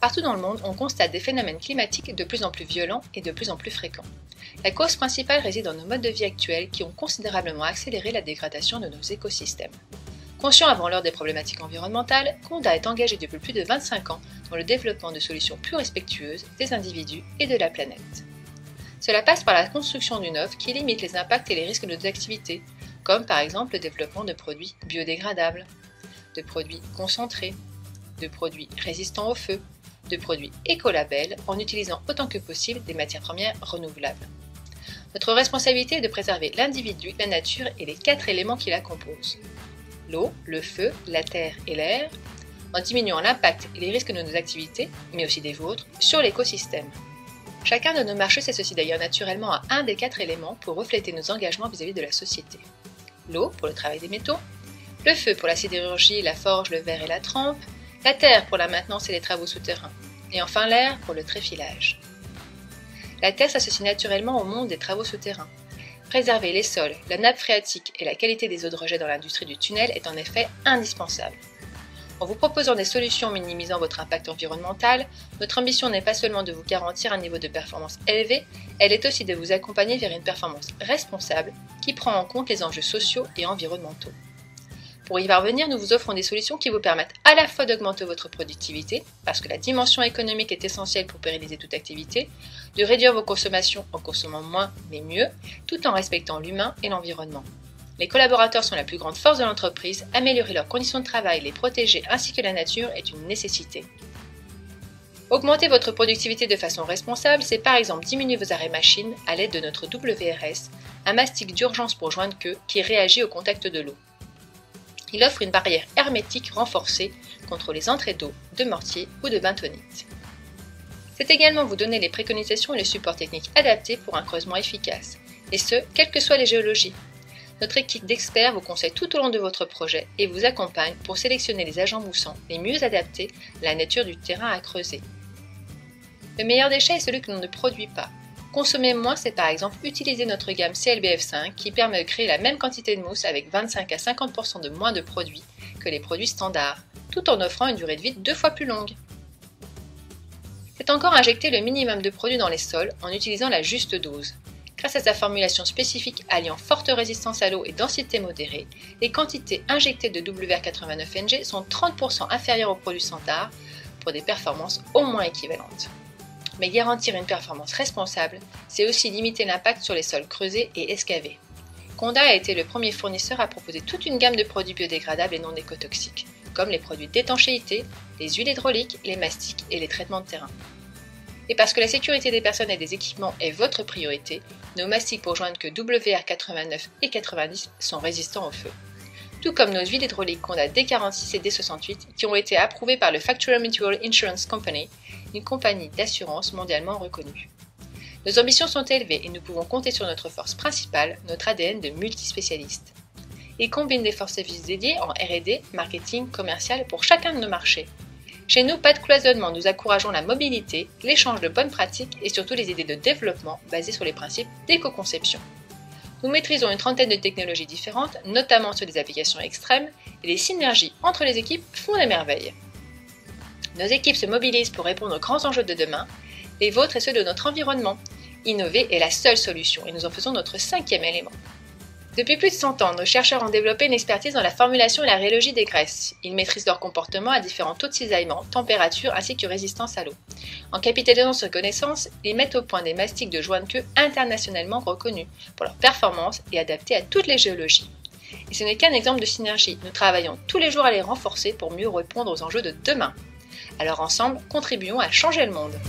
Partout dans le monde, on constate des phénomènes climatiques de plus en plus violents et de plus en plus fréquents. La cause principale réside dans nos modes de vie actuels qui ont considérablement accéléré la dégradation de nos écosystèmes. Conscient avant l'heure des problématiques environnementales, Condat est engagé depuis plus de 25 ans dans le développement de solutions plus respectueuses des individus et de la planète. Cela passe par la construction d'une offre qui limite les impacts et les risques de nos activités, comme par exemple le développement de produits biodégradables, de produits concentrés, de produits résistants au feu, de produits écolabels en utilisant autant que possible des matières premières renouvelables. Notre responsabilité est de préserver l'individu, la nature et les 4 éléments qui la composent. L'eau, le feu, la terre et l'air, en diminuant l'impact et les risques de nos activités, mais aussi des vôtres, sur l'écosystème. Chacun de nos marchés s'associe d'ailleurs naturellement à un des 4 éléments pour refléter nos engagements vis-à-vis de la société. L'eau pour le travail des métaux, le feu pour la sidérurgie, la forge, le verre et la trempe, la terre pour la maintenance et les travaux souterrains, et enfin l'air pour le tréfilage. La terre s'associe naturellement au monde des travaux souterrains. Préserver les sols, la nappe phréatique et la qualité des eaux de rejet dans l'industrie du tunnel est en effet indispensable. En vous proposant des solutions minimisant votre impact environnemental, notre ambition n'est pas seulement de vous garantir un niveau de performance élevé, elle est aussi de vous accompagner vers une performance responsable qui prend en compte les enjeux sociaux et environnementaux. Pour y parvenir, nous vous offrons des solutions qui vous permettent à la fois d'augmenter votre productivité, parce que la dimension économique est essentielle pour pérenniser toute activité, de réduire vos consommations en consommant moins mais mieux, tout en respectant l'humain et l'environnement. Les collaborateurs sont la plus grande force de l'entreprise, améliorer leurs conditions de travail, les protéger ainsi que la nature est une nécessité. Augmenter votre productivité de façon responsable, c'est par exemple diminuer vos arrêts machines à l'aide de notre WRS, un mastic d'urgence pour joint de queue qui réagit au contact de l'eau. Il offre une barrière hermétique renforcée contre les entrées d'eau, de mortier ou de bentonite. C'est également vous donner les préconisations et les supports techniques adaptés pour un creusement efficace, et ce, quelles que soient les géologies. Notre équipe d'experts vous conseille tout au long de votre projet et vous accompagne pour sélectionner les agents moussants les mieux adaptés à la nature du terrain à creuser. Le meilleur déchet est celui que l'on ne produit pas. Consommer moins, c'est par exemple utiliser notre gamme CLBF5 qui permet de créer la même quantité de mousse avec 25 à 50% de moins de produits que les produits standards, tout en offrant une durée de vie 2 fois plus longue. C'est encore injecter le minimum de produits dans les sols en utilisant la juste dose. Grâce à sa formulation spécifique alliant forte résistance à l'eau et densité modérée, les quantités injectées de WR89NG sont 30% inférieures aux produits standards pour des performances au moins équivalentes. Mais garantir une performance responsable, c'est aussi limiter l'impact sur les sols creusés et excavés. Condat a été le premier fournisseur à proposer toute une gamme de produits biodégradables et non écotoxiques, comme les produits d'étanchéité, les huiles hydrauliques, les mastiques et les traitements de terrain. Et parce que la sécurité des personnes et des équipements est votre priorité, nos mastiques pour joindre que WR89 et 90 sont résistants au feu. Tout comme nos huiles hydrauliques Condat D46 et D68 qui ont été approuvées par le Factory Mutual Insurance Company, une compagnie d'assurance mondialement reconnue. Nos ambitions sont élevées et nous pouvons compter sur notre force principale, notre ADN de multispécialiste. Il combine des forces services dédiées en R&D, marketing, commercial pour chacun de nos marchés. Chez nous, pas de cloisonnement, nous encourageons la mobilité, l'échange de bonnes pratiques et surtout les idées de développement basées sur les principes d'éco-conception. Nous maîtrisons une trentaine de technologies différentes, notamment sur des applications extrêmes, et les synergies entre les équipes font des merveilles. Nos équipes se mobilisent pour répondre aux grands enjeux de demain, les vôtres et ceux de notre environnement. Innover est la seule solution et nous en faisons notre 5e élément. Depuis plus de 100 ans, nos chercheurs ont développé une expertise dans la formulation et la rhéologie des graisses. Ils maîtrisent leur comportement à différents taux de cisaillement, température ainsi que résistance à l'eau. En capitalisant sur connaissances, ils mettent au point des mastiques de joint de queue internationalement reconnus pour leur performance et adaptés à toutes les géologies. Et ce n'est qu'un exemple de synergie, nous travaillons tous les jours à les renforcer pour mieux répondre aux enjeux de demain. Alors ensemble, contribuons à changer le monde.